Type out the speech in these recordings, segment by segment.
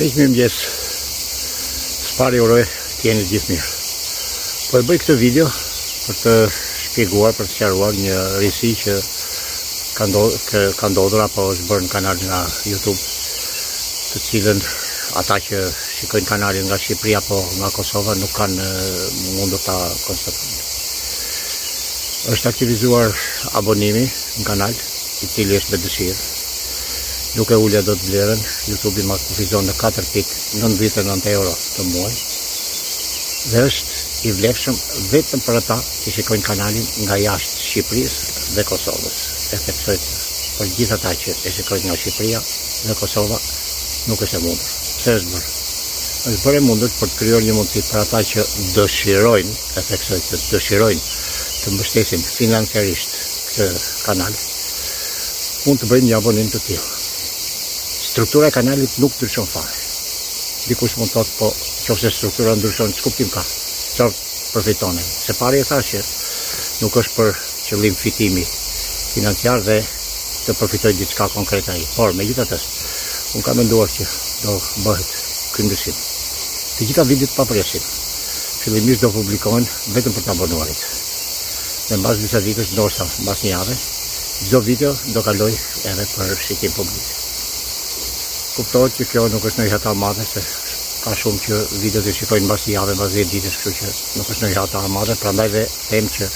Miq, mirëmëngjes. S'pari uroj të jeni gjithë mirë. Po e bëj këtë video për të shpjeguar, për të sqaruar një risi që ka ndodhur apo është bërë në kanalin nga YouTube, të cilën ata që shikojnë kanalin nga Shqipëria apo nga Kosova nuk kanë mundur ta konstatojnë. Është aktivizuar abonimi në kanal, i cili është me dëshirë. Nuk e ulja do të vlerën, YouTube-i ma kufizon në 4.99 euro të muaj, dhe është i vlefshëm vetëm për ata që shikojnë kanalin nga jashtë Shqipërisë dhe Kosovës. E theksoj që për gjithë ata që e shikojnë nga Shqipëria dhe Kosova nuk është e mundur. Pse është bërë? Është bërë e mundur për të krijuar një mundësi për ata që dëshirojnë, e theksoj që dëshirojnë të mbështesin financiarisht këtë kanal, mund të bëjnë një abonim të tillë. Struktura e kanalit nuk ndryshon fare. Dikush mund të thotë, po nëse struktura ndryshon, ç'kuptim ka? Çfarë përfiton ai? Se pari e thash që nuk është për qëllim fitimi financiar dhe të përfitoj diçka konkrete ai. Por megjithatë, unë kam menduar që do bëhet ky ndryshim. Të gjitha videot papresin, fillimisht do publikohen vetëm për të abonuarit. Dhe mbas disa ditësh, ndoshta mbas një jave, çdo video do kaloj edhe për shikim publik. Kuptohet që kjo nuk është ndonjë hata madhe, se ka shumë që videot e shikojnë mbas një jave, mbas 10 ditësh, kështu që nuk është ndonjë hata madhe, prandaj dhe them që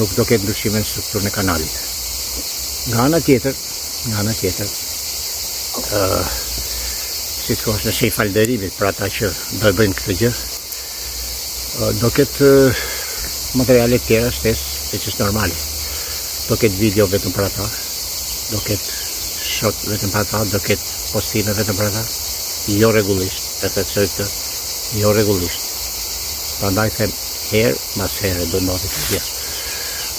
nuk do ketë ndryshime në strukturën e kanalit. Nga ana tjetër, si thua, në shej falënderimit për ata që do e bëjnë këtë gjë, do ketë materiale tjera shtesë, siç është normale. Do ketë video vetëm për ata, do ketë shot vetëm për ata, do ketë postime vetëm për ata, jo rregullisht, e theksoj këtë, jo rregullisht. Prandaj them herë mas here do ndodhi këtë gjë.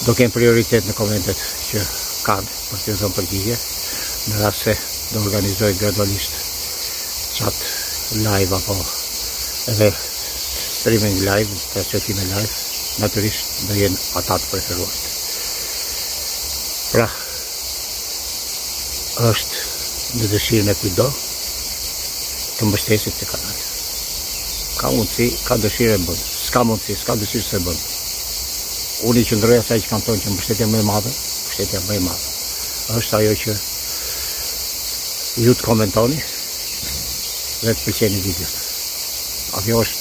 Do kem prioritet në komentet që kanë për të dhënë përgjigje, në rast se do organizoj gradualisht chat live apo edhe streaming live, transmetime live, natyrisht do jenë ata të preferuarit. Pra, është në dëshirën e kujdo të mbështesit të kanal. Ka mundësi, ka dëshirë e bënë. S'ka mundësi, s'ka dëshirë se bënë. Unë i qëndroj asaj që kam thonë që mbështetja më e madhe, është ajo që ju të komentoni dhe të pëlqeni videot. Ajo është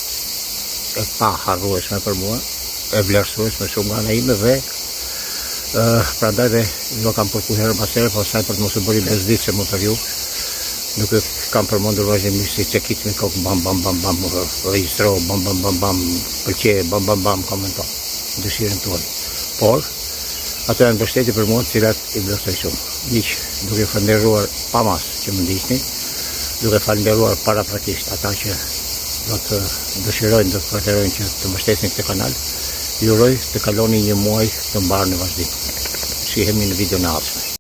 e pa harrueshme për mua, e vlerësueshme shumë nga ana ime dhe prandaj dhe jo kam përku herë pas here, po saj për të mos u bëri bezdisje më të ju, nuk e kam përmendur vazhdimisht si çekit me kokë bam bam bam bam, regjistro bam bam bam bam, pëlqej bam bam bam, komenton dëshirën tuaj. Por ato janë mbështetje për mua, të cilat i vlerësoj shumë. Miq, duke falënderuar pa mas që më ndiqni, duke falënderuar paraprakisht ata që do të dëshirojnë, do të preferojnë që të mbështesin këtë kanal, ju uroj të kaloni një muaj të mbarë në vazhdim. Shihemi në video në ardhshëm.